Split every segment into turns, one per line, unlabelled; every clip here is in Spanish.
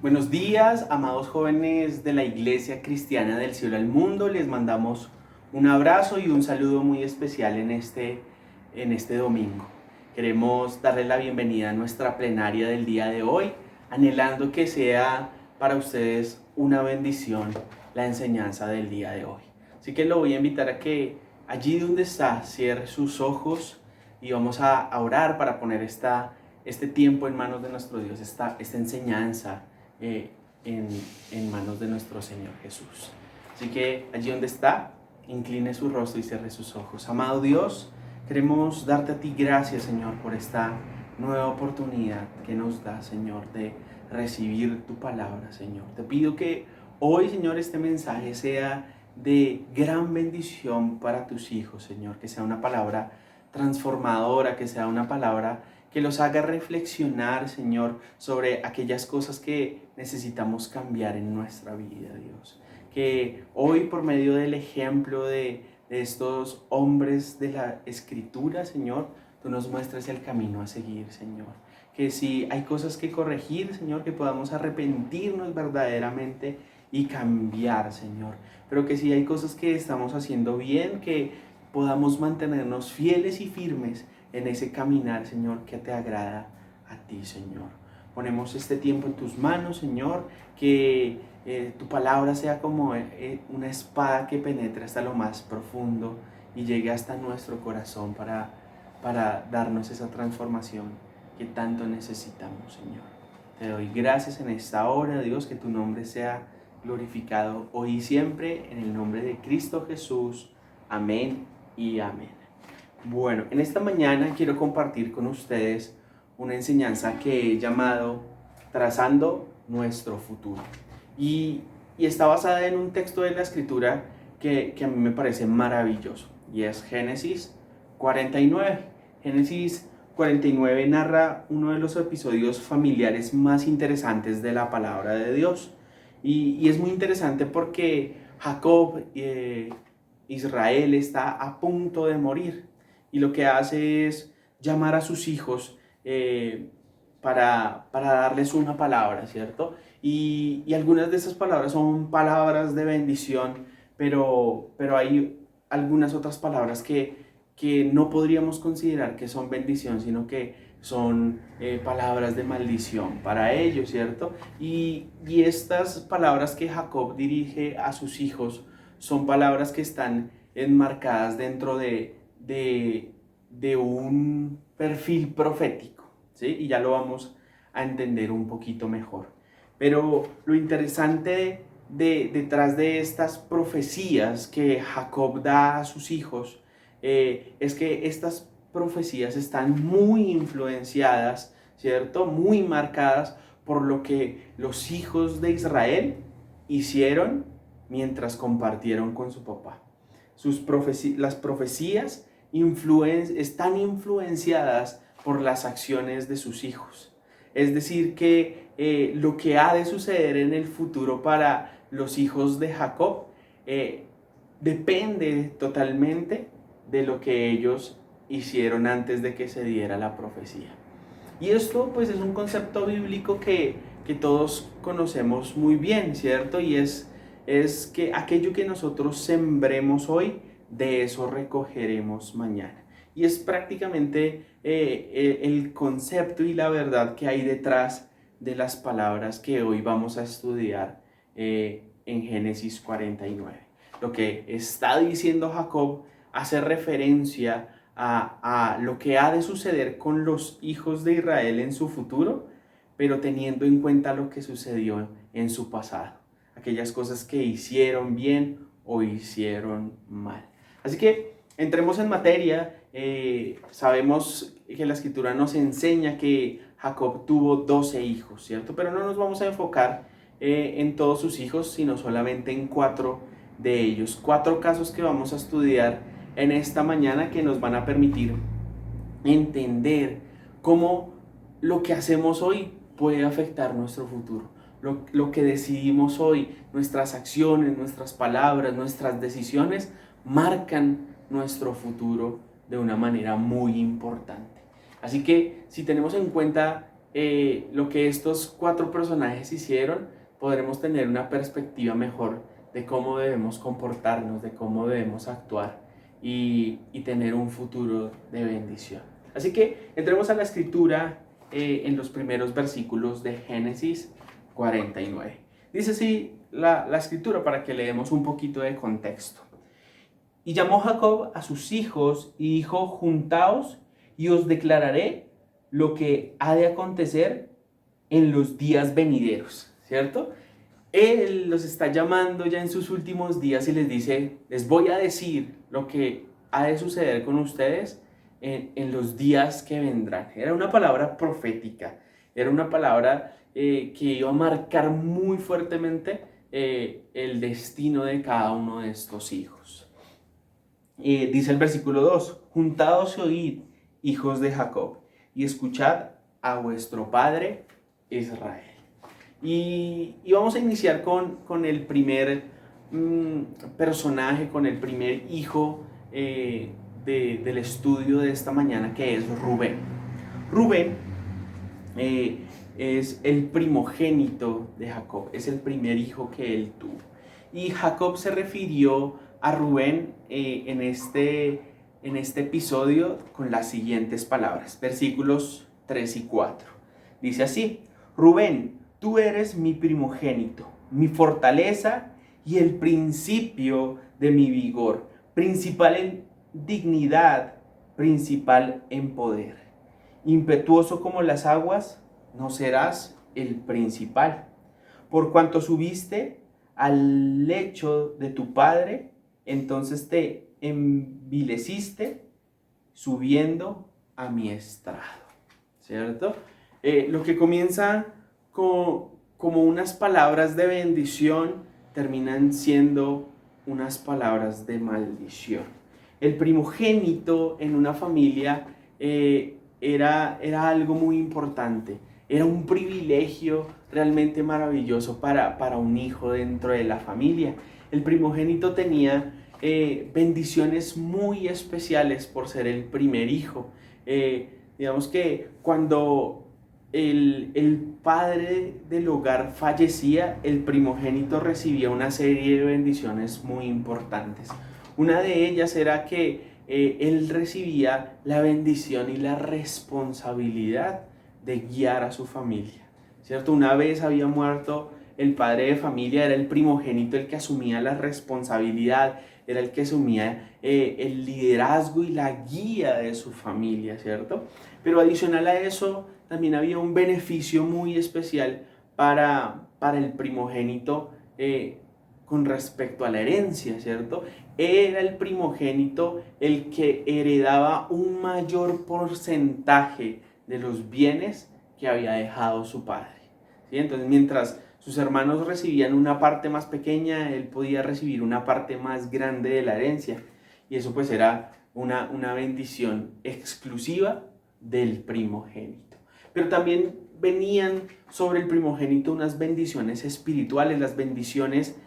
Buenos días, amados jóvenes de la Iglesia Cristiana del Cielo al Mundo. Les mandamos un abrazo y un saludo muy especial en este domingo. Queremos darles la bienvenida a nuestra plenaria del día de hoy, anhelando que sea para ustedes una bendición la enseñanza del día de hoy. Así que lo voy a invitar a que allí donde está, cierre sus ojos y vamos a orar para poner este tiempo en manos de nuestro Dios, esta enseñanza en manos de nuestro Señor Jesús. Así que allí donde está, incline su rostro y cierre sus ojos. Amado Dios, queremos darte a ti gracias, Señor, por esta nueva oportunidad que nos da, Señor, de recibir tu palabra, Señor. Te pido que hoy, Señor, este mensaje sea de gran bendición para tus hijos, Señor, que sea una palabra transformadora, que sea una palabra que los haga reflexionar, Señor, sobre aquellas cosas que necesitamos cambiar en nuestra vida, Dios. Que hoy, por medio del ejemplo de estos hombres de la Escritura, Señor, tú nos muestres el camino a seguir, Señor. Que si hay cosas que corregir, Señor, que podamos arrepentirnos verdaderamente y cambiar, Señor. Pero que si hay cosas que estamos haciendo bien, que podamos mantenernos fieles y firmes en ese caminar, Señor, que te agrada a ti, Señor. Ponemos este tiempo en tus manos, Señor, que tu palabra sea como una espada que penetre hasta lo más profundo y llegue hasta nuestro corazón para darnos esa transformación que tanto necesitamos, Señor. Te doy gracias en esta hora, Dios, que tu nombre sea glorificado hoy y siempre, en el nombre de Cristo Jesús. Amén y amén. Bueno, en esta mañana quiero compartir con ustedes una enseñanza que he llamado Trazando nuestro futuro. Y está basada en un texto de la Escritura que a mí me parece maravilloso. Y es Génesis 49. Génesis 49 narra uno de los episodios familiares más interesantes de la palabra de Dios. Y es muy interesante porque Jacob, Israel, está a punto de morir. Y lo que hace es llamar a sus hijos para darles una palabra, ¿cierto? Y algunas de esas palabras son palabras de bendición, pero hay algunas otras palabras que no podríamos considerar que son bendición, sino que son palabras de maldición para ellos, ¿cierto? Y estas palabras que Jacob dirige a sus hijos son palabras que están enmarcadas dentro de un perfil profético, ¿sí? Y ya lo vamos a entender un poquito mejor. Pero lo interesante detrás de estas profecías que Jacob da a sus hijos es que estas profecías están muy influenciadas, ¿cierto? Muy marcadas por lo que los hijos de Israel hicieron mientras compartieron con su papá. Las profecías están influenciadas por las acciones de sus hijos. Es decir, que lo que ha de suceder en el futuro para los hijos de Jacob depende totalmente de lo que ellos hicieron antes de que se diera la profecía. Y esto pues es un concepto bíblico que todos conocemos muy bien, ¿cierto? Y es que aquello que nosotros sembremos hoy, de eso recogeremos mañana. Y es prácticamente el concepto y la verdad que hay detrás de las palabras que hoy vamos a estudiar en Génesis 49. Lo que está diciendo Jacob hace referencia a lo que ha de suceder con los hijos de Israel en su futuro, pero teniendo en cuenta lo que sucedió en su pasado, aquellas cosas que hicieron bien o hicieron mal. Así que entremos en materia. Sabemos que la Escritura nos enseña que Jacob tuvo 12 hijos, ¿cierto? Pero no nos vamos a enfocar en todos sus hijos, sino solamente en 4 de ellos. 4 casos que vamos a estudiar en esta mañana que nos van a permitir entender cómo lo que hacemos hoy puede afectar nuestro futuro. Lo que decidimos hoy, nuestras acciones, nuestras palabras, nuestras decisiones marcan nuestro futuro de una manera muy importante. Así que si tenemos en cuenta lo que estos 4 personajes hicieron, podremos tener una perspectiva mejor de cómo debemos comportarnos, de cómo debemos actuar y tener un futuro de bendición. Así que entremos a la escritura en los primeros versículos de Génesis 49. Dice así la escritura para que leemos un poquito de contexto. Y llamó Jacob a sus hijos y dijo: juntaos y os declararé lo que ha de acontecer en los días venideros, ¿cierto? Él los está llamando ya en sus últimos días y les dice: les voy a decir lo que ha de suceder con ustedes en los días que vendrán. Era una palabra profética, era una palabra que iba a marcar muy fuertemente el destino de cada uno de estos hijos. Dice el versículo 2: juntaos y oíd, hijos de Jacob, y escuchad a vuestro padre Israel. Y vamos a iniciar con el primer personaje, con el primer hijo del estudio de esta mañana, que es Rubén. Rubén es el primogénito de Jacob, es el primer hijo que él tuvo. Y Jacob se refirió a Rubén en este episodio con las siguientes palabras, versículos 3 y 4. Dice así: Rubén, tú eres mi primogénito, mi fortaleza y el principio de mi vigor, principal en dignidad, principal en poder. Impetuoso como las aguas, no serás el principal. Por cuanto subiste al lecho de tu padre, entonces te envileciste subiendo a mi estrado, ¿cierto? Lo que comienza como unas palabras de bendición terminan siendo unas palabras de maldición. El primogénito en una familia era algo muy importante, era un privilegio realmente maravilloso para un hijo dentro de la familia. El primogénito tenía bendiciones muy especiales por ser el primer hijo. Digamos que cuando el padre del hogar fallecía, el primogénito recibía una serie de bendiciones muy importantes. Una de ellas era que él recibía la bendición y la responsabilidad de guiar a su familia, ¿cierto? Una vez había muerto el padre de familia, era el primogénito el que asumía la responsabilidad, era el que asumía el liderazgo y la guía de su familia, ¿cierto? Pero adicional a eso, también había un beneficio muy especial para el primogénito con respecto a la herencia, ¿cierto? Era el primogénito el que heredaba un mayor porcentaje de los bienes que había dejado su padre, ¿sí? Entonces, mientras sus hermanos recibían una parte más pequeña, él podía recibir una parte más grande de la herencia. Y eso pues era una bendición exclusiva del primogénito. Pero también venían sobre el primogénito unas bendiciones espirituales, las bendiciones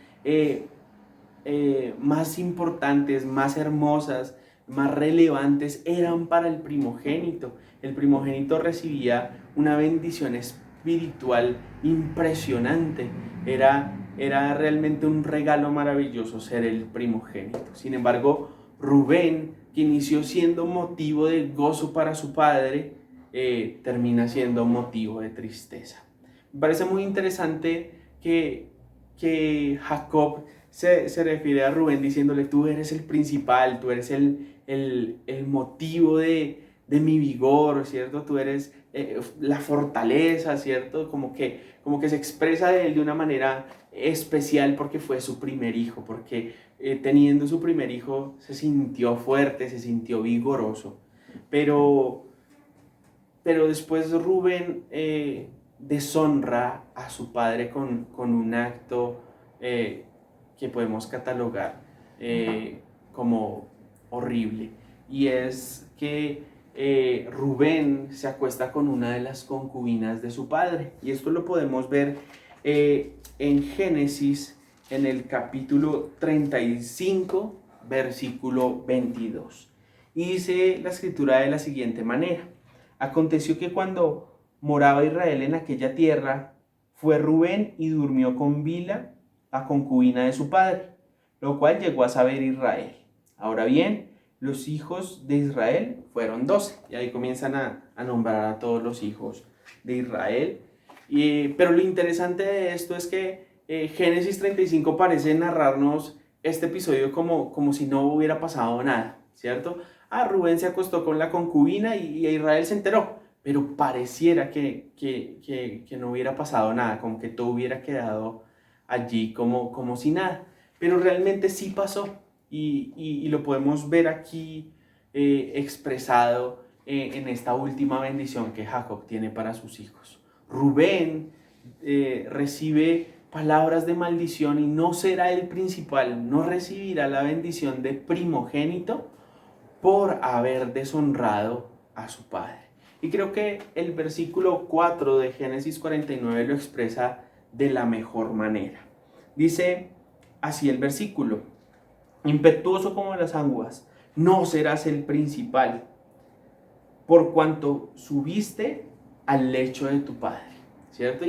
más importantes, más hermosas, más relevantes eran para el primogénito. El primogénito recibía una bendición espiritual impresionante. Era realmente un regalo maravilloso ser el primogénito. Sin embargo, Rubén, que inició siendo motivo de gozo para su padre, termina siendo motivo de tristeza. Me parece muy interesante que Jacob se refiere a Rubén diciéndole: tú eres el principal, tú eres el motivo de mi vigor, ¿cierto? Tú eres la fortaleza, ¿cierto? Como que se expresa de él de una manera especial porque fue su primer hijo, porque teniendo su primer hijo se sintió fuerte, se sintió vigoroso. Pero después Rubén deshonra a su padre con un acto que podemos catalogar como horrible, y es que Rubén se acuesta con una de las concubinas de su padre, y esto lo podemos ver en Génesis, en el capítulo 35, versículo 22. Y dice la escritura de la siguiente manera: aconteció que cuando moraba Israel en aquella tierra, fue Rubén y durmió con Bila, la concubina de su padre, lo cual llegó a saber Israel. Ahora bien, los hijos de Israel fueron 12, y ahí comienzan a nombrar a todos los hijos de Israel. Pero lo interesante de esto es que Génesis 35 parece narrarnos este episodio como si no hubiera pasado nada, ¿cierto? Rubén se acostó con la concubina y Israel se enteró, pero pareciera que no hubiera pasado nada, como que todo hubiera quedado allí como si nada. Pero realmente sí pasó y lo podemos ver aquí expresado en esta última bendición que Jacob tiene para sus hijos. Rubén recibe palabras de maldición y no será el principal, no recibirá la bendición de primogénito por haber deshonrado a su padre. Y creo que el versículo 4 de Génesis 49 lo expresa de la mejor manera. Dice así el versículo: impetuoso como las aguas, no serás el principal, por cuanto subiste al lecho de tu padre, ¿cierto?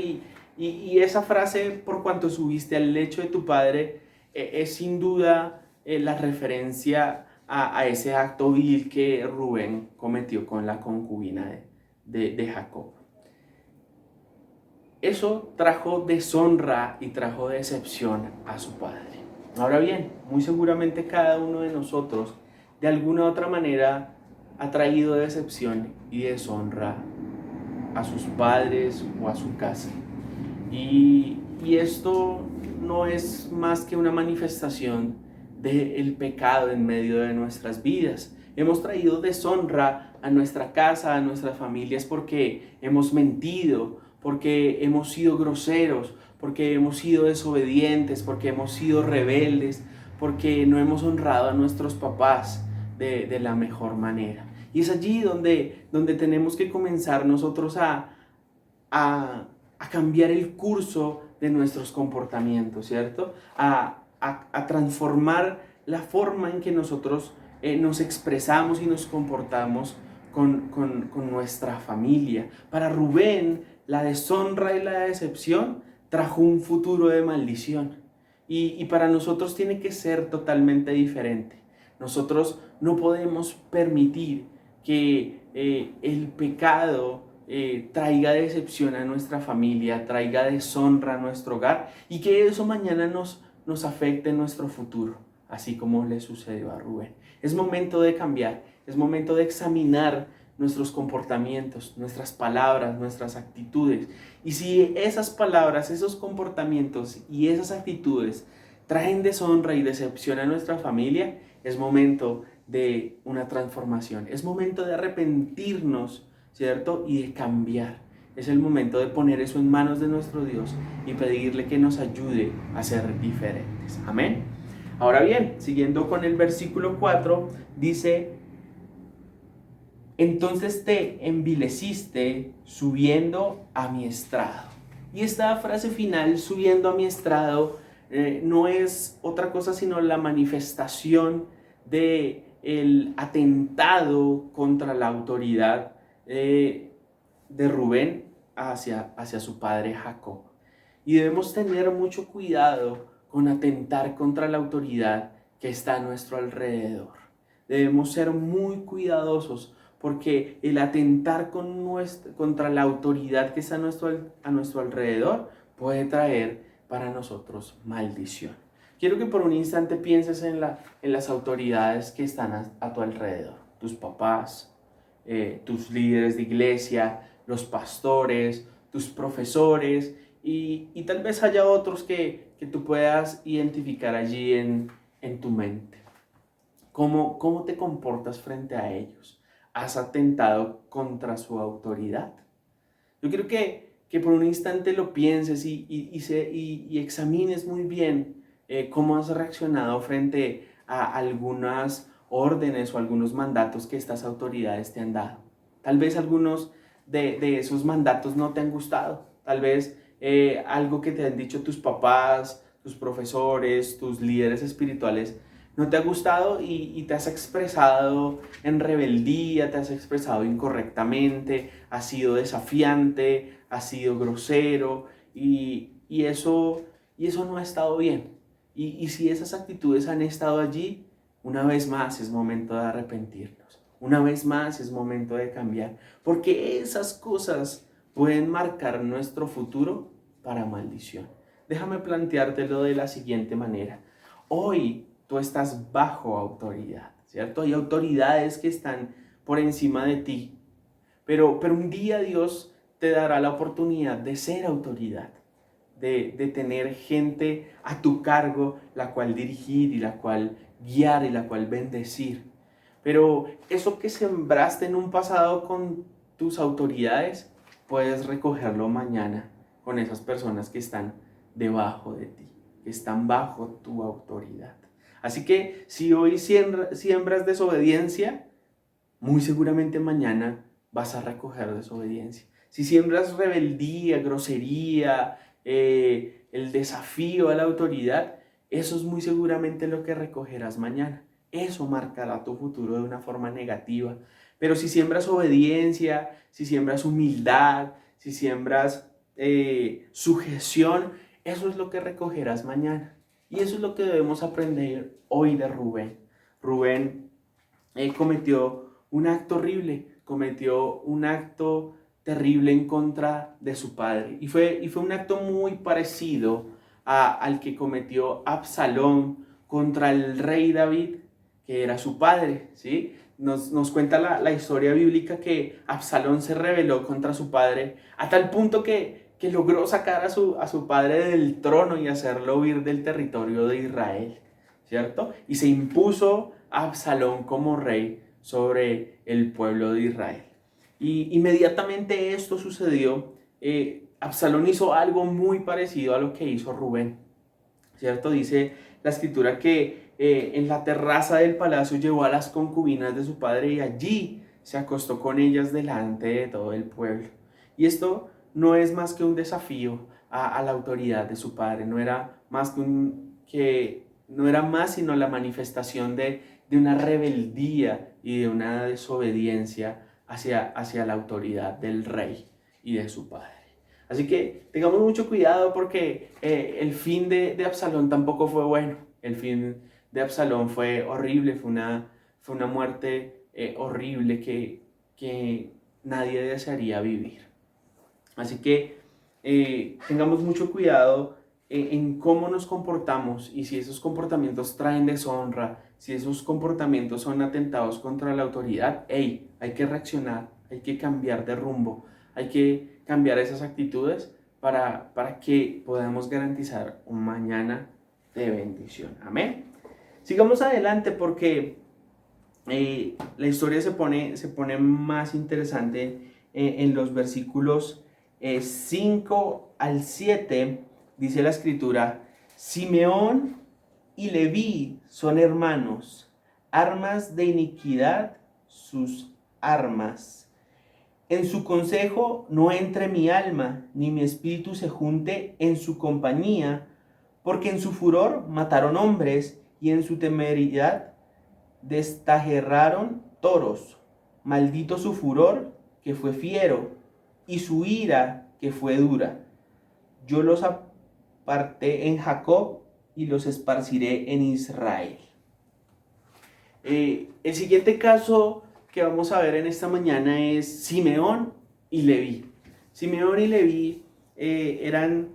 Y esa frase, por cuanto subiste al lecho de tu padre, es sin duda la referencia a ese acto vil que Rubén cometió con la concubina de Jacob. Eso trajo deshonra y trajo decepción a su padre. Ahora bien, muy seguramente cada uno de nosotros de alguna u otra manera ha traído decepción y deshonra a sus padres o a su casa. Y esto no es más que una manifestación del pecado en medio de nuestras vidas. Hemos traído deshonra a nuestra casa, a nuestras familias, porque hemos mentido, porque hemos sido groseros, porque hemos sido desobedientes, porque hemos sido rebeldes, porque no hemos honrado a nuestros papás de la mejor manera. Y es allí donde tenemos que comenzar nosotros a cambiar el curso de nuestros comportamientos, ¿cierto? A transformar la forma en que nosotros nos expresamos y nos comportamos con nuestra familia. Para Rubén, la deshonra y la decepción trajo un futuro de maldición. Y para nosotros tiene que ser totalmente diferente. Nosotros no podemos permitir que el pecado traiga decepción a nuestra familia, traiga deshonra a nuestro hogar y que eso mañana nos afecte en nuestro futuro, así como le sucedió a Rubén. Es momento de cambiar, es momento de examinar nuestros comportamientos, nuestras palabras, nuestras actitudes. Y si esas palabras, esos comportamientos y esas actitudes traen deshonra y decepción a nuestra familia, es momento de una transformación, es momento de arrepentirnos, ¿cierto? Y de cambiar. Es el momento de poner eso en manos de nuestro Dios y pedirle que nos ayude a ser diferentes. Amén. Ahora bien, siguiendo con el versículo 4, dice: entonces te envileciste subiendo a mi estrado. Y esta frase final, subiendo a mi estrado, no es otra cosa sino la manifestación del atentado contra la autoridad de Rubén hacia su padre Jacob. Y debemos tener mucho cuidado con atentar contra la autoridad que está a nuestro alrededor. Debemos ser muy cuidadosos porque el atentar contra la autoridad que está a nuestro alrededor puede traer para nosotros maldición. Quiero que por un instante pienses en las autoridades que están a tu alrededor, tus papás, tus líderes de iglesia, los pastores, tus profesores y tal vez haya otros que tú puedas identificar allí en tu mente. ¿Cómo te comportas frente a ellos? ¿Has atentado contra su autoridad? Yo quiero que por un instante lo pienses y examines muy bien cómo has reaccionado frente a algunas órdenes o algunos mandatos que estas autoridades te han dado. Tal vez algunos de esos mandatos no te han gustado. Tal vez algo que te han dicho tus papás, tus profesores, tus líderes espirituales no te ha gustado y te has expresado en rebeldía, te has expresado incorrectamente, has sido desafiante, has sido grosero y eso no ha estado bien. Y si esas actitudes han estado allí, una vez más es momento de arrepentirnos. Una vez más es momento de cambiar. Porque esas cosas pueden marcar nuestro futuro para maldición. Déjame planteártelo de la siguiente manera. Hoy tú estás bajo autoridad, ¿cierto? Hay autoridades que están por encima de ti. Pero un día Dios te dará la oportunidad de ser autoridad. De tener gente a tu cargo, la cual dirigir y la cual guiar y la cual bendecir. Pero eso que sembraste en un pasado con tus autoridades, puedes recogerlo mañana con esas personas que están debajo de ti, que están bajo tu autoridad. Así que si hoy siembras desobediencia, muy seguramente mañana vas a recoger desobediencia. Si siembras rebeldía, grosería, el desafío a la autoridad, eso es muy seguramente lo que recogerás mañana. Eso marcará tu futuro de una forma negativa. Pero si siembras obediencia, si siembras humildad, si siembras sujeción, eso es lo que recogerás mañana. Y eso es lo que debemos aprender hoy de Rubén. Rubén cometió un acto horrible, cometió un acto terrible en contra de su padre. Y fue un acto muy parecido al que cometió Absalón contra el rey David, que era su padre, ¿sí? Nos cuenta la historia bíblica que Absalón se rebeló contra su padre a tal punto que logró sacar a su padre del trono y hacerlo huir del territorio de Israel, ¿cierto? Y se impuso a Absalón como rey sobre el pueblo de Israel. Y inmediatamente esto sucedió, Absalón hizo algo muy parecido a lo que hizo Rubén, ¿cierto? Dice la escritura que en la terraza del palacio llevó a las concubinas de su padre y allí se acostó con ellas delante de todo el pueblo. Y esto no es más que un desafío a la autoridad de su padre, no era más sino la manifestación de una rebeldía y de una desobediencia hacia la autoridad del rey y de su padre. Así que tengamos mucho cuidado porque el fin de Absalón tampoco fue bueno. El fin de Absalón fue horrible, fue una muerte horrible que nadie desearía vivir. Así que tengamos mucho cuidado en cómo nos comportamos y si esos comportamientos traen deshonra, si esos comportamientos son atentados contra la autoridad, hay que reaccionar, hay que cambiar de rumbo, hay que cambiar esas actitudes para que podamos garantizar un mañana de bendición. Amén. Sigamos adelante porque la historia se pone más interesante en los versículos 5 al 7. Dice la escritura: Simeón y Leví son hermanos, armas de iniquidad sus armas. En su consejo no entre mi alma, ni mi espíritu se junte en su compañía, porque en su furor mataron hombres, y en su temeridad destajerraron toros. Maldito su furor, que fue fiero, y su ira, que fue dura. Yo los aparté en Jacob, y los esparciré en Israel. El siguiente caso que vamos a ver en esta mañana es Simeón y Leví. Simeón y Leví eran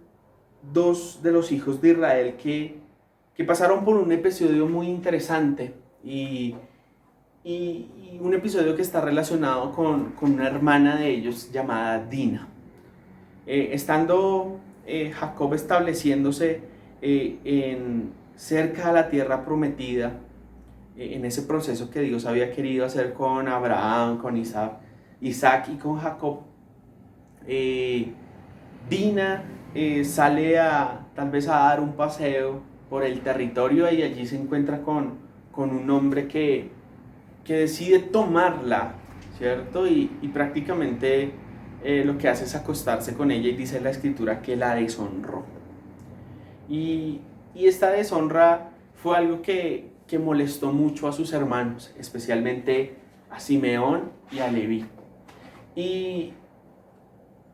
dos de los hijos de Israel que pasaron por un episodio muy interesante y un episodio que está relacionado con una hermana de ellos llamada Dina. Estando Jacob estableciéndose cerca a la tierra prometida, en ese proceso que Dios había querido hacer con Abraham, con Isaac y con Jacob, Dina sale tal vez a dar un paseo por el territorio y allí se encuentra con un hombre que decide tomarla, ¿cierto? Y prácticamente lo que hace es acostarse con ella y dice la escritura que la deshonró. Y esta deshonra fue algo que que molestó mucho a sus hermanos, especialmente a Simeón y a Leví. Y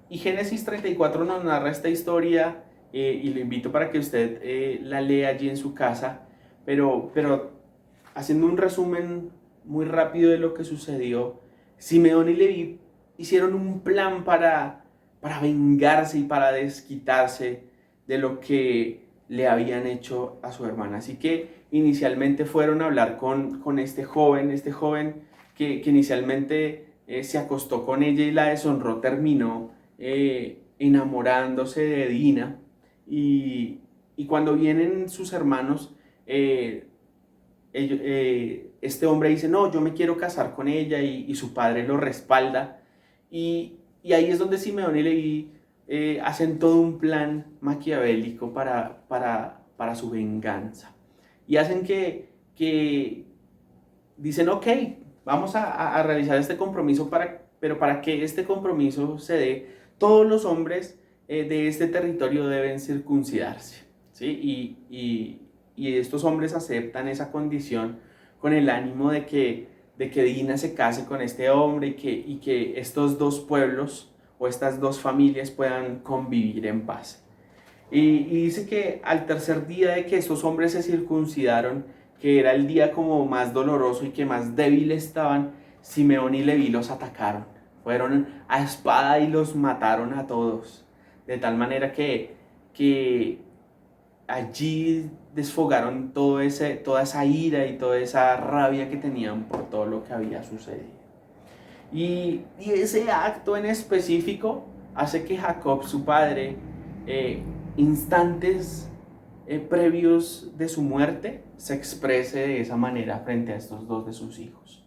Génesis 34 nos narra esta historia, y lo invito para que usted la lea allí en su casa, pero haciendo un resumen muy rápido de lo que sucedió. Simeón y Leví hicieron un plan para vengarse y para desquitarse de lo que le habían hecho a su hermana. Así que inicialmente fueron a hablar con este joven que inicialmente se acostó con ella y la deshonró, terminó enamorándose de Dina. Y cuando vienen sus hermanos, este hombre dice: no, yo me quiero casar con ella, y su padre lo respalda. Y ahí es donde Simeón y Leví hacen todo un plan maquiavélico para su venganza. Y hacen que dicen: ok, vamos a realizar este compromiso, pero para que este compromiso se dé, todos los hombres de este territorio deben circuncidarse, ¿sí? Y estos hombres aceptan esa condición con el ánimo de que Dina se case con este hombre, y que estos dos pueblos o estas dos familias puedan convivir en paz. Y dice que al tercer día de que estos hombres se circuncidaron, que era el día como más doloroso y que más débiles estaban, Simeón y Leví los atacaron. Fueron a espada y los mataron a todos. De tal manera que allí desfogaron toda esa ira y toda esa rabia que tenían por todo lo que había sucedido. Y ese acto en específico hace que Jacob, su padre, instantes previos de su muerte, se exprese de esa manera frente a estos dos de sus hijos.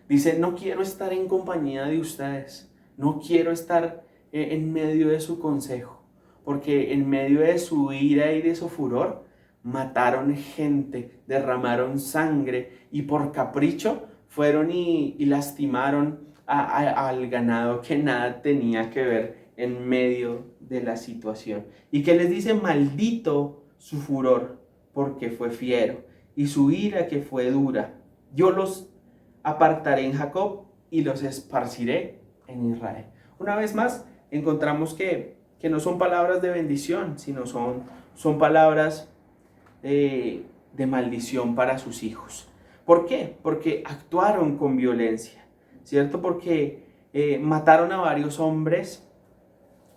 Dice: no quiero estar en compañía de ustedes, no quiero estar en medio de su consejo, porque en medio de su ira y de su furor mataron gente, derramaron sangre, y por capricho fueron y lastimaron al ganado que nada tenía que ver en medio de la situación. Y que les dice: maldito su furor, porque fue fiero, y su ira, que fue dura. Yo los apartaré en Jacob y los esparciré en Israel. Una vez más encontramos que no son palabras de bendición, sino son palabras de maldición para sus hijos. ¿Por qué? Porque actuaron con violencia, ¿cierto? Porque mataron a varios hombres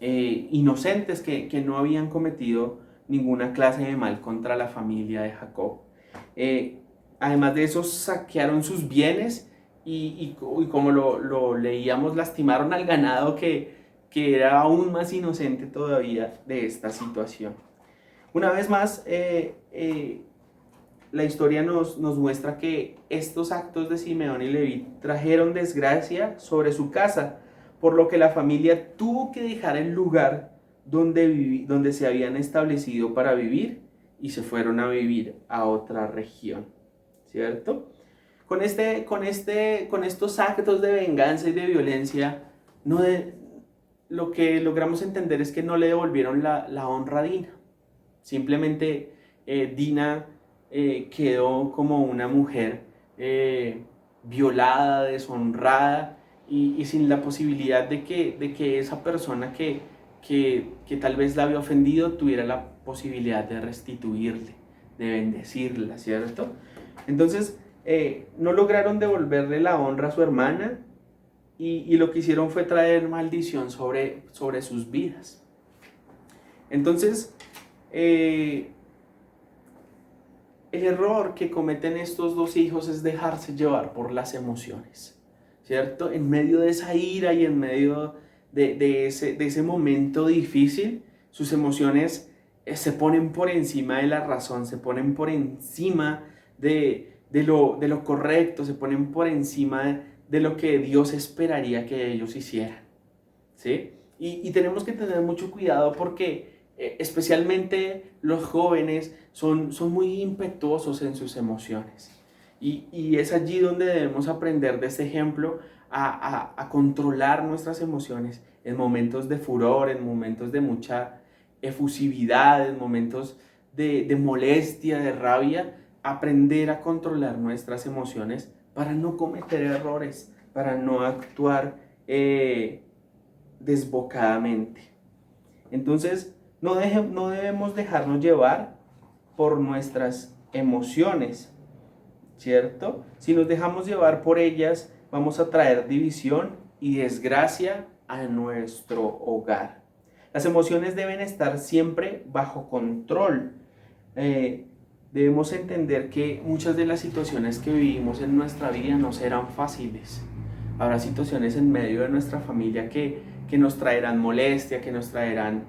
inocentes que no habían cometido ninguna clase de mal contra la familia de Jacob. Además de eso, saquearon sus bienes y como lo leíamos, lastimaron al ganado que era aún más inocente todavía de esta situación. Una vez más, la historia nos muestra que estos actos de Simeón y Leví trajeron desgracia sobre su casa, por lo que la familia tuvo que dejar el lugar donde se habían establecido para vivir, y se fueron a vivir a otra región, ¿cierto? Con estos actos de venganza y de violencia, lo que logramos entender es que no le devolvieron la honra a Dina. Simplemente Dina quedó como una mujer violada, deshonrada, y sin la posibilidad de que esa persona que tal vez la había ofendido tuviera la posibilidad de restituirle, de bendecirla, ¿cierto? Entonces no lograron devolverle la honra a su hermana, y lo que hicieron fue traer maldición sobre sus vidas. Entonces el error que cometen estos dos hijos es dejarse llevar por las emociones, ¿cierto? En medio de esa ira y en medio de ese momento difícil, sus emociones se ponen por encima de la razón, se ponen por encima de lo correcto, se ponen por encima de lo que Dios esperaría que ellos hicieran, ¿sí? Y tenemos que tener mucho cuidado porque especialmente los jóvenes son muy impetuosos en sus emociones. Y es allí donde debemos aprender de este ejemplo a controlar nuestras emociones en momentos de furor, en momentos de mucha efusividad, en momentos de molestia, de rabia. aprender a controlar nuestras emociones para no cometer errores, para no actuar desbocadamente. Entonces, no debemos dejarnos llevar por nuestras emociones, ¿cierto? Si nos dejamos llevar por ellas, vamos a traer división y desgracia a nuestro hogar. Las emociones deben estar siempre bajo control. Debemos entender que muchas de las situaciones que vivimos en nuestra vida no serán fáciles. Habrá situaciones en medio de nuestra familia que nos traerán molestia, que nos traerán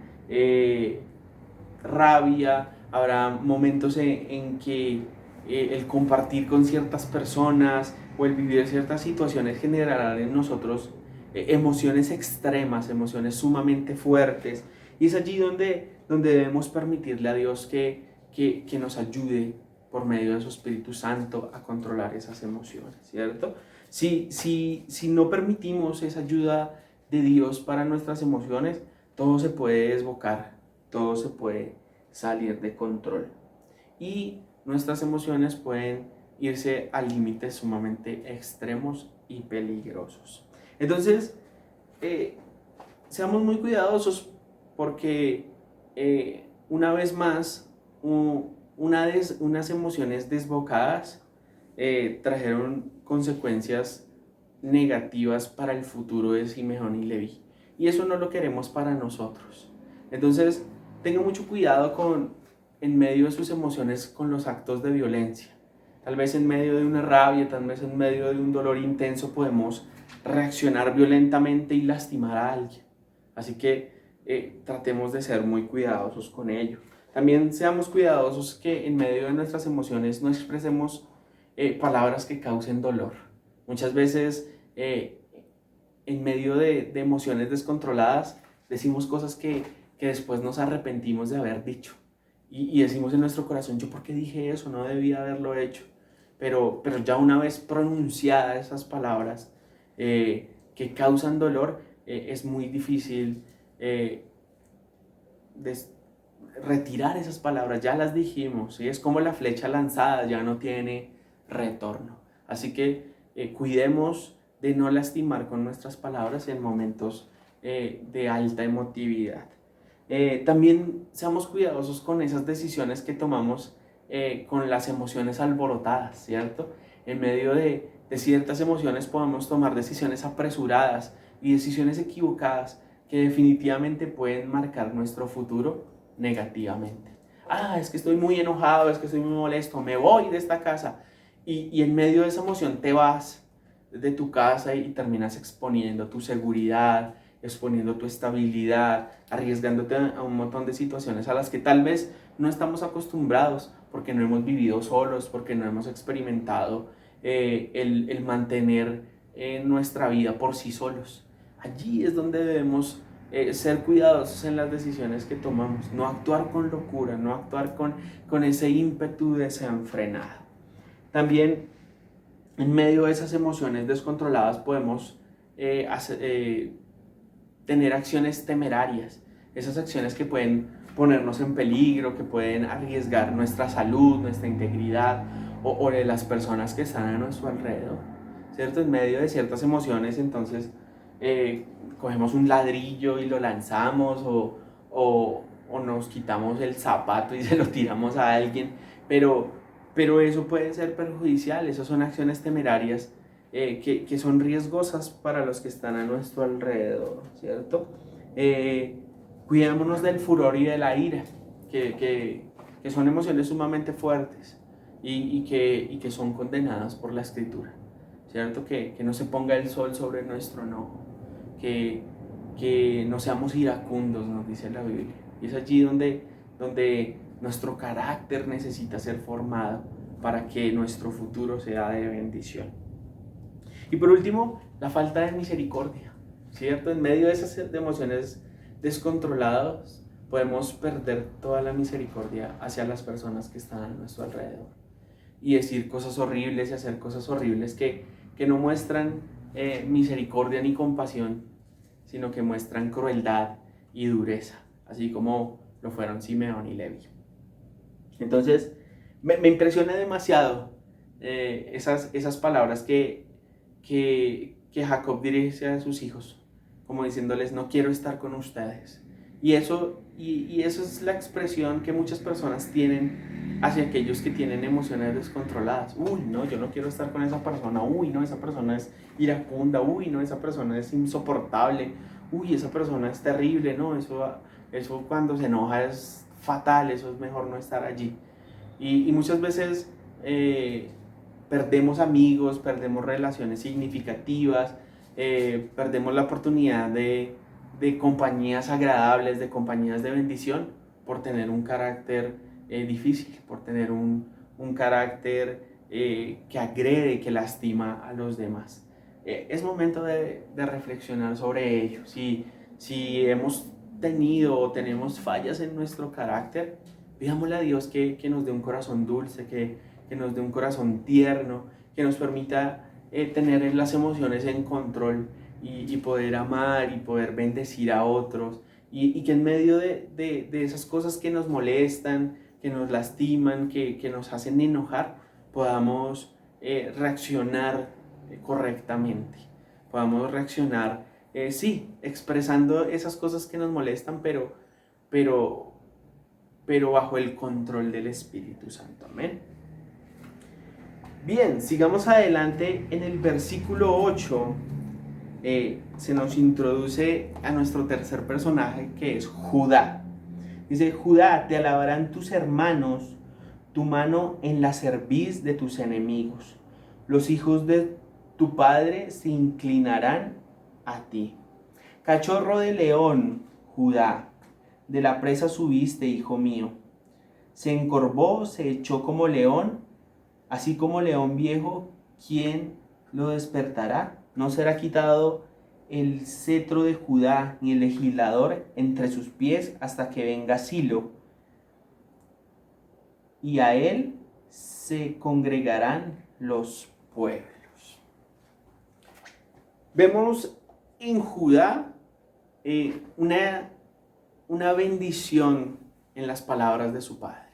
rabia. Habrá momentos en que el compartir con ciertas personas o el vivir ciertas situaciones generarán en nosotros emociones extremas, emociones sumamente fuertes. Y es allí donde debemos permitirle a Dios que nos ayude por medio de su Espíritu Santo a controlar esas emociones, ¿cierto? Si no permitimos esa ayuda de Dios para nuestras emociones, todo se puede desbocar, todo se puede salir de control. Y nuestras emociones pueden irse a límites sumamente extremos y peligrosos. Entonces, seamos muy cuidadosos porque una vez más, unas emociones desbocadas trajeron consecuencias negativas para el futuro de Simeón y Leví. Y eso no lo queremos para nosotros. Entonces, tenga mucho cuidado en medio de sus emociones con los actos de violencia. Tal vez en medio de una rabia, tal vez en medio de un dolor intenso podemos reaccionar violentamente y lastimar a alguien. Así que tratemos de ser muy cuidadosos con ello. También seamos cuidadosos que en medio de nuestras emociones no expresemos palabras que causen dolor. Muchas veces en medio de emociones descontroladas decimos cosas que después nos arrepentimos de haber dicho. Y decimos en nuestro corazón, ¿yo por qué dije eso? No debía haberlo hecho. Pero ya una vez pronunciadas esas palabras que causan dolor, es muy difícil retirar esas palabras. Ya las dijimos, ¿sí? Es como la flecha lanzada, ya no tiene retorno. Así que cuidemos de no lastimar con nuestras palabras en momentos de alta emotividad. También seamos cuidadosos con esas decisiones que tomamos con las emociones alborotadas, ¿cierto? En medio de ciertas emociones podemos tomar decisiones apresuradas y decisiones equivocadas que definitivamente pueden marcar nuestro futuro negativamente. Es que estoy muy enojado, es que estoy muy molesto, me voy de esta casa. Y en medio de esa emoción te vas de tu casa y terminas exponiendo tu seguridad, exponiendo tu estabilidad, arriesgándote a un montón de situaciones a las que tal vez no estamos acostumbrados porque no hemos vivido solos, porque no hemos experimentado el mantener nuestra vida por sí solos. Allí es donde debemos ser cuidadosos en las decisiones que tomamos, no actuar con locura, no actuar con ese ímpetu desenfrenado. También en medio de esas emociones descontroladas podemos tener acciones temerarias, esas acciones que pueden ponernos en peligro, que pueden arriesgar nuestra salud, nuestra integridad o de las personas que están a nuestro alrededor, ¿cierto? En medio de ciertas emociones, entonces cogemos un ladrillo y lo lanzamos o nos quitamos el zapato y se lo tiramos a alguien, pero eso puede ser perjudicial. Esas son acciones temerarias que son riesgosas para los que están a nuestro alrededor, ¿cierto? Cuidémonos del furor y de la ira, que son emociones sumamente fuertes y que son condenadas por la Escritura, ¿cierto? Que no se ponga el sol sobre nuestro enojo, que no seamos iracundos, nos dice la Biblia. Y es allí donde nuestro carácter necesita ser formado para que nuestro futuro sea de bendición. Y por último, la falta de misericordia, ¿cierto? En medio de esas emociones descontroladas podemos perder toda la misericordia hacia las personas que están a nuestro alrededor y decir cosas horribles y hacer cosas horribles que no muestran misericordia ni compasión, sino que muestran crueldad y dureza, así como lo fueron Simeón y Leví. Entonces, Me impresiona demasiado esas palabras que Jacob dirige a sus hijos, como diciéndoles, no quiero estar con ustedes. Y eso es la expresión que muchas personas tienen hacia aquellos que tienen emociones descontroladas. Uy, no, yo no quiero estar con esa persona. Uy, no, esa persona es iracunda. Uy, no, esa persona es insoportable. Uy, esa persona es terrible. No, eso cuando se enoja es fatal. Eso es mejor no estar allí. Y muchas veces perdemos amigos, perdemos relaciones significativas, perdemos la oportunidad de compañías agradables, de compañías de bendición, por tener un carácter difícil, por tener un carácter que agrede, que lastima a los demás. Es momento de reflexionar sobre ello. Si hemos tenido o tenemos fallas en nuestro carácter, pidámosle a Dios que nos dé un corazón dulce, que nos dé un corazón tierno, que nos permita tener las emociones en control y poder amar y poder bendecir a otros. Y que en medio de esas cosas que nos molestan, que nos lastiman, que nos hacen enojar, podamos reaccionar correctamente. Podamos reaccionar, sí, expresando esas cosas que nos molestan, pero bajo el control del Espíritu Santo. Amén. Bien, sigamos adelante. En el versículo 8 se nos introduce a nuestro tercer personaje, que es Judá. Dice, Judá, te alabarán tus hermanos, tu mano en la cerviz de tus enemigos. Los hijos de tu padre se inclinarán a ti. Cachorro de león, Judá, de la presa subiste, hijo mío. Se encorvó, se echó como león, así como león viejo, ¿quién lo despertará? No será quitado el cetro de Judá, ni el legislador entre sus pies, hasta que venga Silo, y a él se congregarán los pueblos. Vemos en Judá una bendición en las palabras de su padre.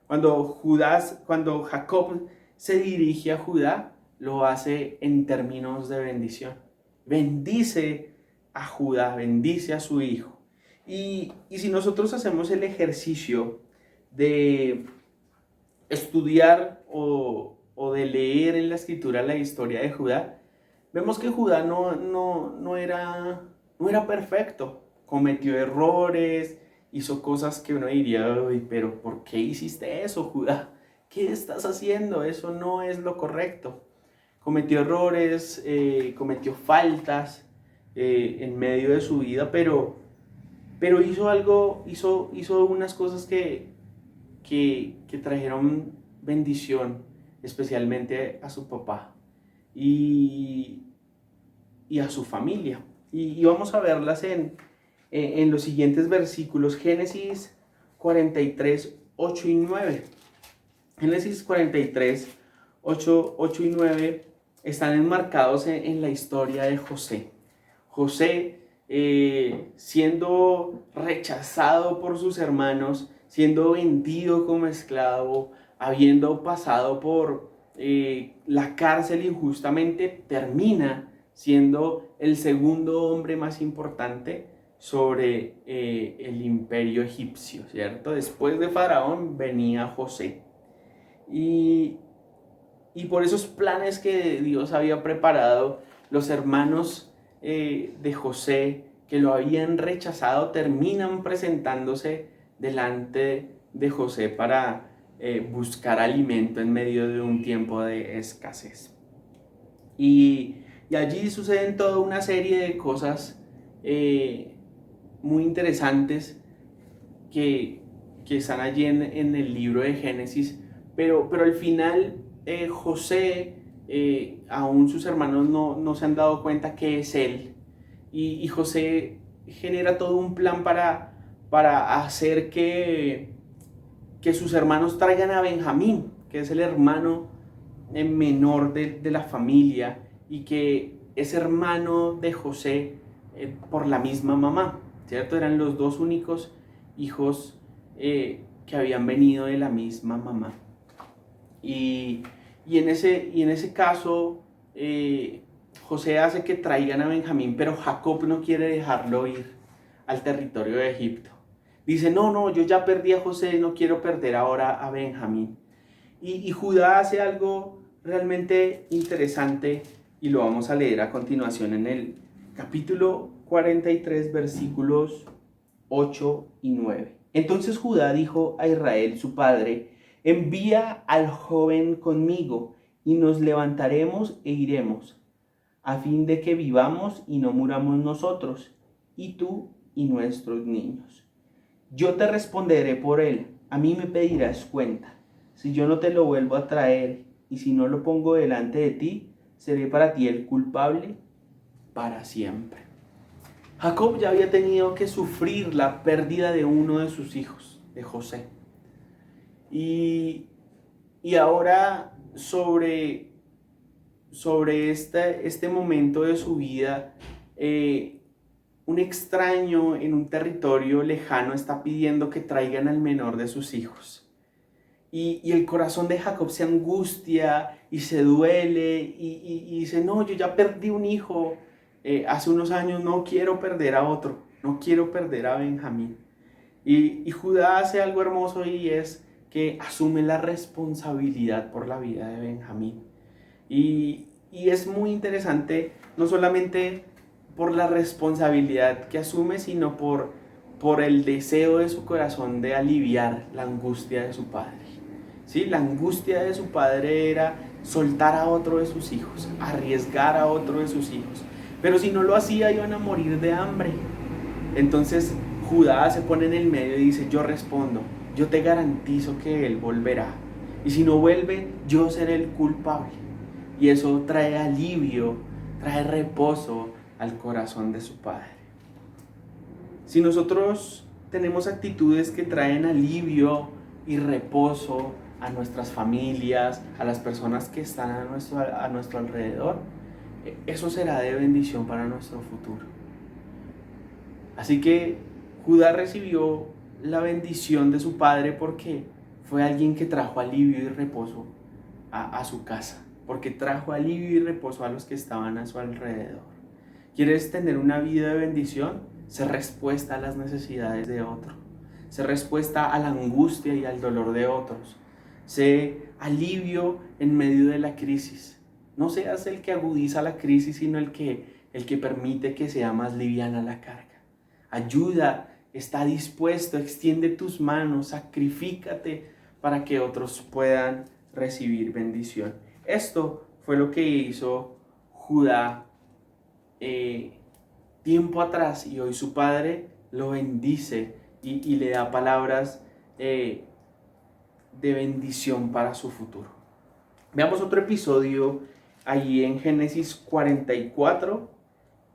Cuando Jacob se dirige a Judá, lo hace en términos de bendición. Bendice a Judá, bendice a su hijo. Y si nosotros hacemos el ejercicio de estudiar o de leer en la escritura la historia de Judá, vemos que Judá no era perfecto. Cometió errores, hizo cosas que uno diría, pero ¿por qué hiciste eso, Judá? ¿Qué estás haciendo? Eso no es lo correcto. Cometió errores, cometió faltas en medio de su vida, pero hizo unas cosas que trajeron bendición, especialmente a su papá y a su familia. Y vamos a verlas en los siguientes versículos. Génesis 43, 8 y 9. Génesis 43, 8 y 9 están enmarcados en la historia de José. José siendo rechazado por sus hermanos, siendo vendido como esclavo, habiendo pasado por la cárcel injustamente, termina siendo el segundo hombre más importante sobre el imperio egipcio, ¿cierto? Después de Faraón venía José. Y por esos planes que Dios había preparado, los hermanos de José, que lo habían rechazado, terminan presentándose delante de José para buscar alimento en medio de un tiempo de escasez. Y allí suceden toda una serie de cosas muy interesantes que están allí en el libro de Génesis, pero al final José, aún sus hermanos no se han dado cuenta que es él, y José genera todo un plan para hacer que sus hermanos traigan a Benjamín, que es el hermano menor de la familia, y que es hermano de José por la misma mamá, ¿cierto? Eran los dos únicos hijos que habían venido de la misma mamá. Y, y en ese caso, José hace que traigan a Benjamín, pero Jacob no quiere dejarlo ir al territorio de Egipto. Dice, no, yo ya perdí a José, no quiero perder ahora a Benjamín. Y Judá hace algo realmente interesante y lo vamos a leer a continuación en el capítulo 43, versículos 8 y 9. Entonces Judá dijo a Israel, su padre, envía al joven conmigo y nos levantaremos e iremos, a fin de que vivamos y no muramos nosotros, y tú y nuestros niños. Yo te responderé por él, a mí me pedirás cuenta. Si yo no te lo vuelvo a traer y si no lo pongo delante de ti, seré para ti el culpable para siempre. Jacob ya había tenido que sufrir la pérdida de uno de sus hijos, de José. Y ahora sobre este momento de su vida, un extraño en un territorio lejano está pidiendo que traigan al menor de sus hijos. Y el corazón de Jacob se angustia y se duele y dice, no, yo ya perdí un hijo hace unos años, no quiero perder a otro, no quiero perder a Benjamín. Y Judá hace algo hermoso y es que asume la responsabilidad por la vida de Benjamín. Y es muy interesante, no solamente por la responsabilidad que asume, sino por el deseo de su corazón de aliviar la angustia de su padre. ¿Sí? La angustia de su padre era soltar a otro de sus hijos, arriesgar a otro de sus hijos. Pero si no lo hacía, iban a morir de hambre. Entonces Judá se pone en el medio y dice, yo respondo, yo te garantizo que él volverá. Y si no vuelve, yo seré el culpable. Y eso trae alivio, trae reposo al corazón de su padre. Si nosotros tenemos actitudes que traen alivio y reposo a nuestras familias, a las personas que están a nuestro alrededor, eso será de bendición para nuestro futuro. Así que Judá recibió la bendición de su padre porque fue alguien que trajo alivio y reposo a su casa, porque trajo alivio y reposo a los que estaban a su alrededor. ¿Quieres tener una vida de bendición? Sé respuesta a las necesidades de otro. Sé respuesta a la angustia y al dolor de otros. Sé alivio en medio de la crisis. No seas el que agudiza la crisis, sino el que permite que sea más liviana la carga. Ayuda, está dispuesto, extiende tus manos, sacrifícate para que otros puedan recibir bendición. Esto fue lo que hizo Judá tiempo atrás, y hoy su padre lo bendice y le da palabras de bendición para su futuro. Veamos otro episodio allí en Génesis 44,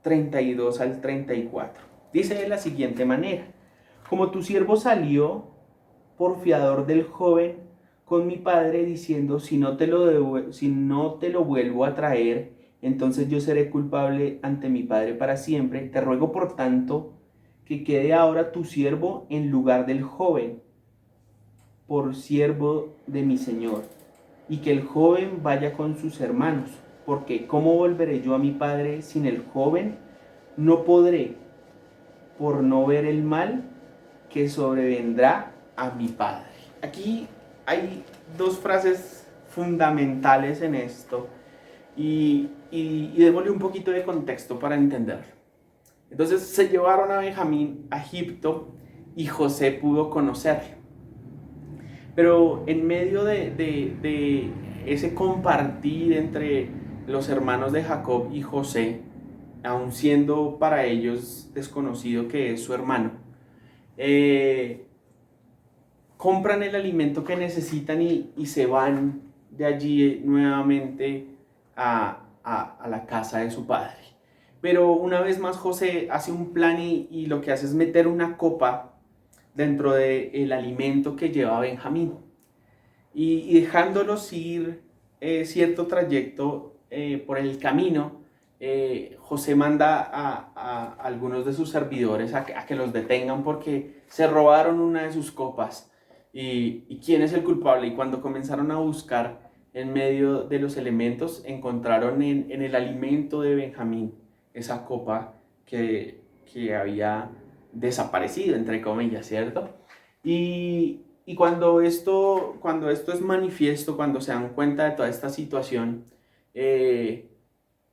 32 al 34. Dice de la siguiente manera: como tu siervo salió por fiador del joven con mi padre, diciendo, si no te lo vuelvo a traer, entonces yo seré culpable ante mi padre para siempre. Te ruego, por tanto, que quede ahora tu siervo en lugar del joven, por siervo de mi señor, y que el joven vaya con sus hermanos, porque ¿cómo volveré yo a mi padre sin el joven? No podré, por no ver el mal que sobrevendrá a mi padre. Aquí hay dos frases fundamentales en esto y démosle un poquito de contexto para entenderlo. Entonces se llevaron a Benjamín a Egipto y José pudo conocerlo. Pero en medio de ese compartir entre los hermanos de Jacob y José, aun siendo para ellos desconocido que es su hermano, compran el alimento que necesitan y se van de allí nuevamente a la casa de su padre. Pero una vez más José hace un plan y lo que hace es meter una copa dentro del alimento que lleva Benjamín. Y dejándolos ir cierto trayecto por el camino, José manda a algunos de sus servidores a que los detengan porque se robaron una de sus copas y quién es el culpable. Y cuando comenzaron a buscar en medio de los elementos, encontraron en el alimento de Benjamín esa copa que había desaparecido, entre comillas, ¿cierto? Y cuando esto es manifiesto, cuando se dan cuenta de toda esta situación,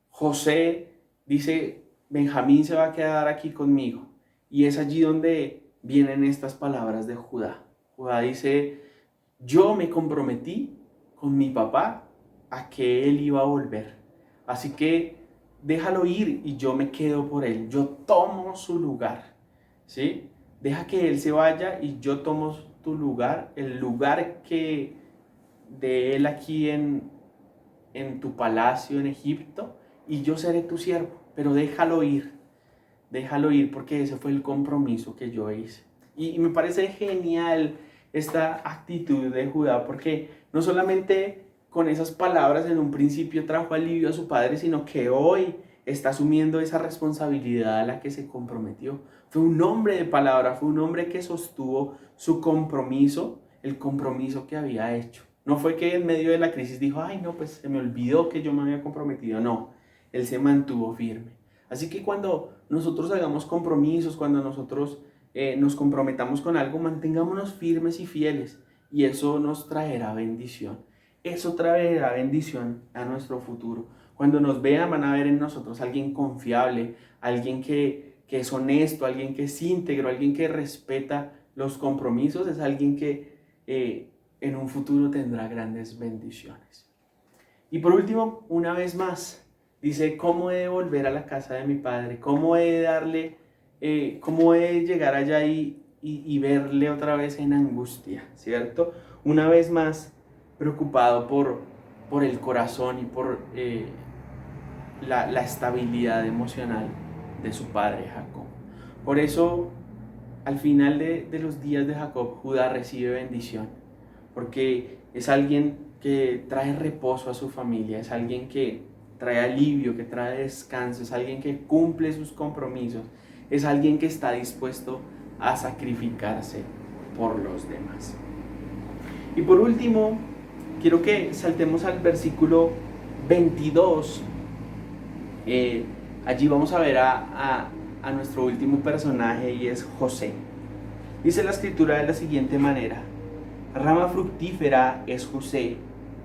José dice, Benjamín se va a quedar aquí conmigo. Y es allí donde vienen estas palabras de Judá. Judá dice, yo me comprometí con mi papá a que él iba a volver. Así que déjalo ir y yo me quedo por él. Yo tomo su lugar, ¿sí? Deja que él se vaya y yo tomo tu lugar, el lugar que de él aquí en tu palacio en Egipto, y yo seré tu siervo, pero déjalo ir porque ese fue el compromiso que yo hice. Y me parece genial esta actitud de Judá, porque no solamente con esas palabras en un principio trajo alivio a su padre, sino que hoy está asumiendo esa responsabilidad a la que se comprometió. Fue un hombre de palabra, fue un hombre que sostuvo su compromiso, el compromiso que había hecho. No fue que en medio de la crisis dijo, ay no, pues se me olvidó que yo me había comprometido. No, él se mantuvo firme. Así que cuando nosotros hagamos compromisos, cuando nosotros nos comprometamos con algo, mantengámonos firmes y fieles, y eso nos traerá bendición. Eso traerá bendición a nuestro futuro. Cuando nos vean, van a ver en nosotros alguien confiable, alguien que es honesto, alguien que es íntegro, alguien que respeta los compromisos, es alguien que en un futuro tendrá grandes bendiciones. Y por último, una vez más, dice, ¿cómo he de volver a la casa de mi padre? ¿Cómo he de darle, cómo he de llegar allá y verle otra vez en angustia? ¿Cierto? Una vez más, preocupado por el corazón y por la estabilidad emocional de su padre Jacob. Por eso, al final de los días de Jacob, Judá recibe bendición, porque es alguien que trae reposo a su familia, es alguien que trae alivio, que trae descanso, es alguien que cumple sus compromisos, es alguien que está dispuesto a sacrificarse por los demás. Y por último, quiero que saltemos al versículo 22. Allí vamos a ver a nuestro último personaje, y es José. Dice la escritura de la siguiente manera: rama fructífera es José,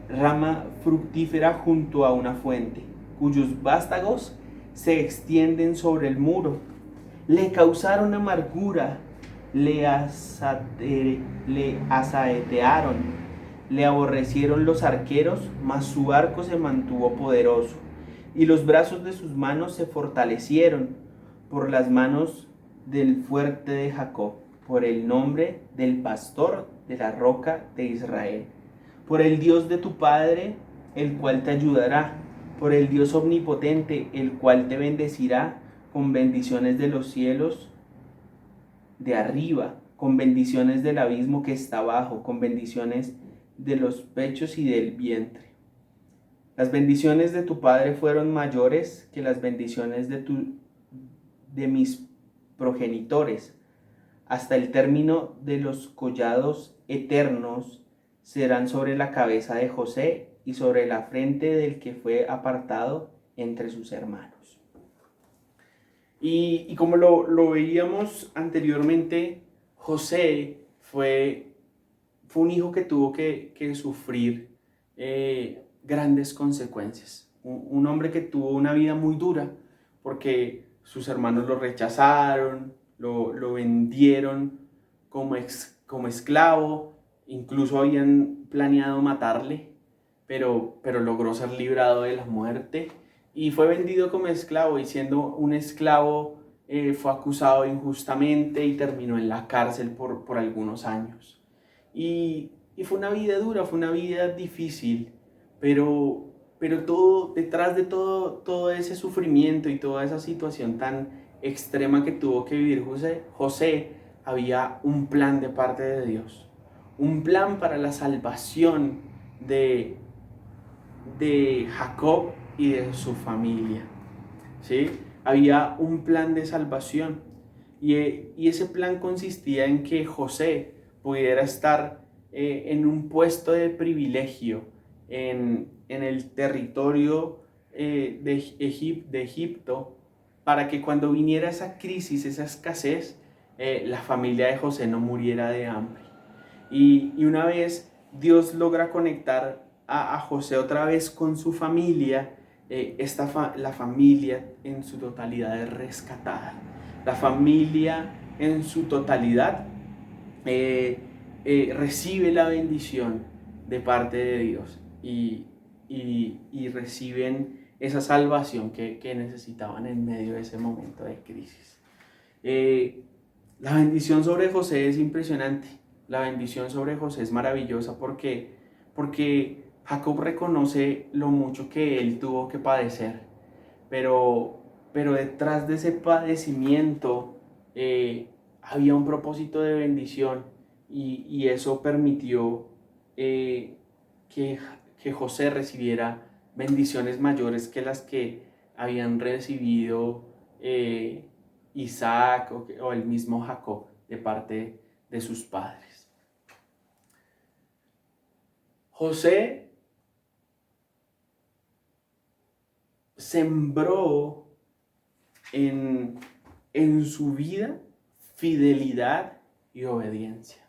rama fructífera junto a una fuente, cuyos vástagos se extienden sobre el muro. Le causaron amargura, le asaetearon, le aborrecieron los arqueros, mas su arco se mantuvo poderoso, y los brazos de sus manos se fortalecieron por las manos del fuerte de Jacob, por el nombre del pastor de la roca de Israel, por el Dios de tu padre, el cual te ayudará, por el Dios omnipotente, el cual te bendecirá con bendiciones de los cielos de arriba, con bendiciones del abismo que está abajo, con bendiciones de los pechos y del vientre. Las bendiciones de tu padre fueron mayores que las bendiciones de mis progenitores. Hasta el término de los collados eternos serán sobre la cabeza de José y sobre la frente del que fue apartado entre sus hermanos. Y como lo veíamos anteriormente, José fue un hijo que tuvo que sufrir grandes consecuencias. Un hombre que tuvo una vida muy dura, porque sus hermanos lo rechazaron, lo vendieron como esclavo, incluso habían planeado matarle, pero logró ser librado de la muerte y fue vendido como esclavo, y siendo un esclavo fue acusado injustamente y terminó en la cárcel por algunos años. Y fue una vida dura, fue una vida difícil, pero todo, detrás de todo ese sufrimiento y toda esa situación tan extrema que tuvo que vivir José, había un plan de parte de Dios, un plan para la salvación de Jacob y de su familia, ¿sí? Había un plan de salvación, y ese plan consistía en que José pudiera estar en un puesto de privilegio en el territorio de Egipto, para que cuando viniera esa crisis, esa escasez, la familia de José no muriera de hambre. Y una vez Dios logra conectar a José otra vez con su familia, la familia en su totalidad es rescatada. La familia en su totalidad recibe la bendición de parte de Dios y reciben esa salvación que necesitaban en medio de ese momento de crisis. La bendición sobre José es impresionante. La bendición sobre José es maravillosa porque Jacob reconoce lo mucho que él tuvo que padecer, pero detrás de ese padecimiento había un propósito de bendición y eso permitió que José recibiera bendiciones mayores que las que habían recibido Isaac o el mismo Jacob de parte de sus padres. José sembró en su vida fidelidad y obediencia.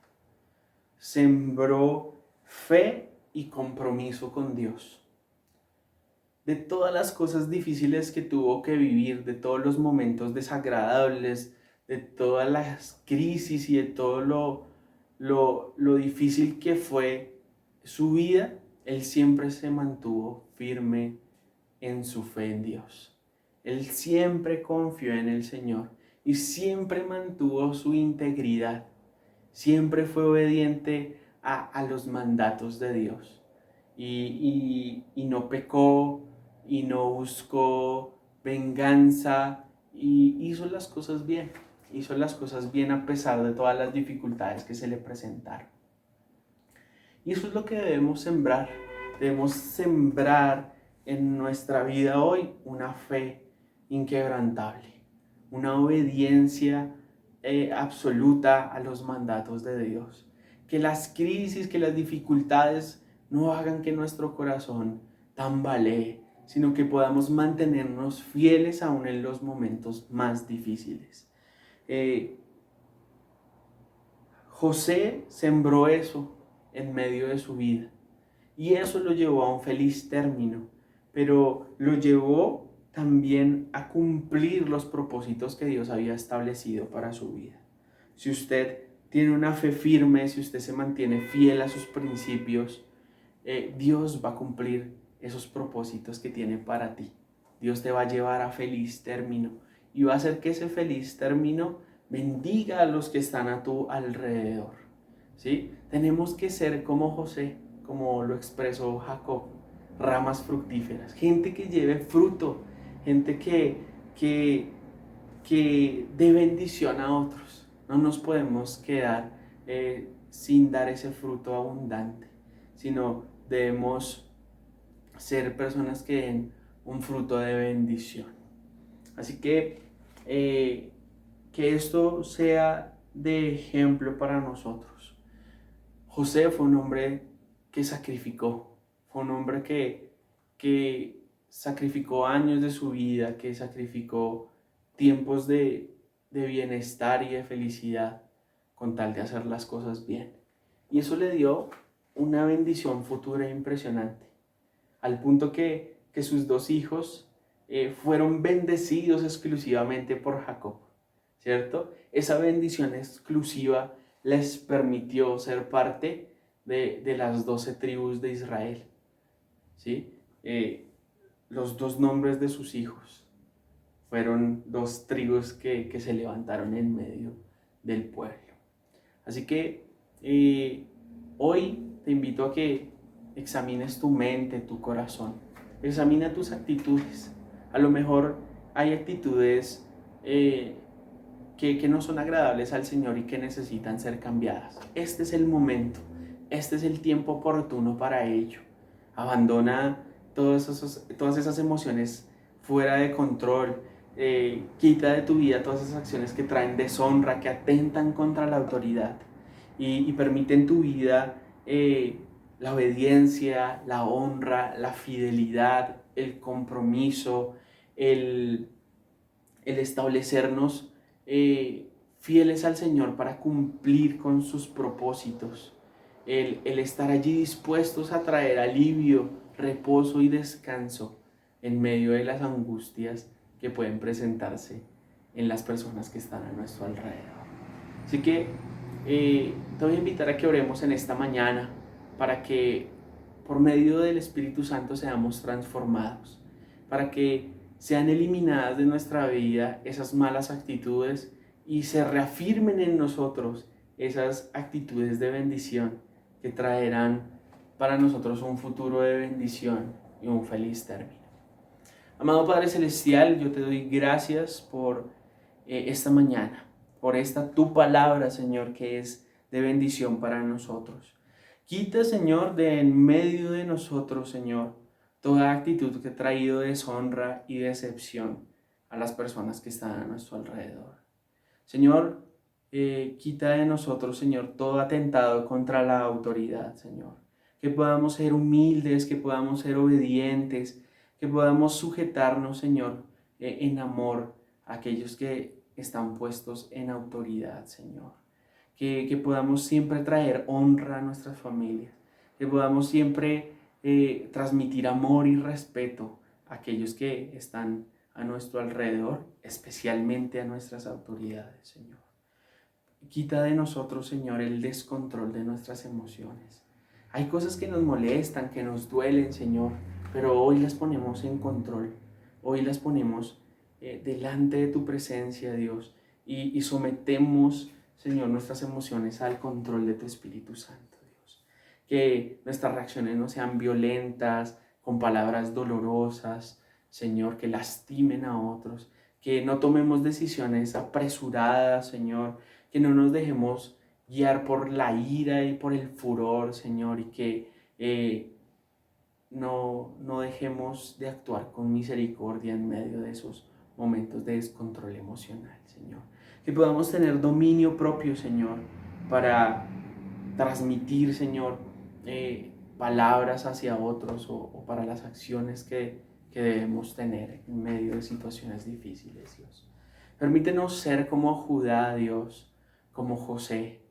Sembró fe y compromiso con Dios. De todas las cosas difíciles que tuvo que vivir, de todos los momentos desagradables, de todas las crisis y de todo lo difícil que fue su vida, él siempre se mantuvo firme en su fe en Dios. Él siempre confió en el Señor y siempre mantuvo su integridad. Siempre fue obediente a los mandatos de Dios y no pecó y no buscó venganza y hizo las cosas bien. Hizo las cosas bien a pesar de todas las dificultades que se le presentaron. Y eso es lo que debemos sembrar. Debemos sembrar en nuestra vida hoy una fe inquebrantable, una obediencia absoluta a los mandatos de Dios. Que las crisis, que las dificultades no hagan que nuestro corazón tambalee, sino que podamos mantenernos fieles aún en los momentos más difíciles. José sembró eso en medio de su vida y eso lo llevó a un feliz término, pero lo llevó también a cumplir los propósitos que Dios había establecido para su vida. Si usted tiene una fe firme, si usted se mantiene fiel a sus principios, Dios va a cumplir esos propósitos que tiene para ti. Dios te va a llevar a feliz término y va a hacer que ese feliz término bendiga a los que están a tu alrededor, ¿sí? Tenemos que ser como José, como lo expresó Jacob, ramas fructíferas, gente que lleve fruto, gente que dé bendición a otros. No nos podemos quedar sin dar ese fruto abundante, sino debemos ser personas que den un fruto de bendición. Así que esto sea de ejemplo para nosotros. José fue un hombre que sacrificó, fue un hombre que sacrificó años de su vida, que sacrificó tiempos de bienestar y de felicidad con tal de hacer las cosas bien. Y eso le dio una bendición futura impresionante, al punto que sus dos hijos fueron bendecidos exclusivamente por Jacob, ¿cierto? Esa bendición exclusiva les permitió ser parte de las 12 tribus de Israel, ¿sí? Los dos nombres de sus hijos fueron dos tribus que se levantaron en medio del pueblo. Así que hoy te invito a que examines tu mente, tu corazón, examina tus actitudes. A lo mejor hay actitudes que no son agradables al Señor y que necesitan ser cambiadas. Este es el momento, este es el tiempo oportuno para ello. Abandona todas esas emociones fuera de control. Quita de tu vida todas esas acciones que traen deshonra, que atentan contra la autoridad y permite en tu vida la obediencia, la honra, la fidelidad, el compromiso, el establecernos fieles al Señor para cumplir con sus propósitos, el estar allí dispuestos a traer alivio, reposo y descanso en medio de las angustias que pueden presentarse en las personas que están a nuestro alrededor. Así que te voy a invitar a que oremos en esta mañana para que por medio del Espíritu Santo seamos transformados, para que sean eliminadas de nuestra vida esas malas actitudes y se reafirmen en nosotros esas actitudes de bendición que traerán para nosotros un futuro de bendición y un feliz término. Amado Padre Celestial, yo te doy gracias por esta mañana, por esta tu palabra, Señor, que es de bendición para nosotros. Quita, Señor, de en medio de nosotros, Señor, toda actitud que ha traído deshonra y decepción a las personas que están a nuestro alrededor. Señor, quita de nosotros, Señor, todo atentado contra la autoridad, Señor. Que podamos ser humildes, que podamos ser obedientes, que podamos sujetarnos, Señor, en amor a aquellos que están puestos en autoridad, Señor. Que podamos siempre traer honra a nuestras familias, que podamos siempre transmitir amor y respeto a aquellos que están a nuestro alrededor, especialmente a nuestras autoridades, Señor. Quita de nosotros, Señor, el descontrol de nuestras emociones. Hay cosas que nos molestan, que nos duelen, Señor, pero hoy las ponemos en control. Hoy las ponemos delante de tu presencia, Dios, y sometemos, Señor, nuestras emociones al control de tu Espíritu Santo, Dios. Que nuestras reacciones no sean violentas, con palabras dolorosas, Señor, que lastimen a otros. Que no tomemos decisiones apresuradas, Señor. Que no nos dejemos guiar por la ira y por el furor, Señor. Y que no dejemos de actuar con misericordia en medio de esos momentos de descontrol emocional, Señor. Que podamos tener dominio propio, Señor, para transmitir, Señor, palabras hacia otros o para las acciones que debemos tener en medio de situaciones difíciles, Dios. Permítenos ser como Judá, Dios, como José,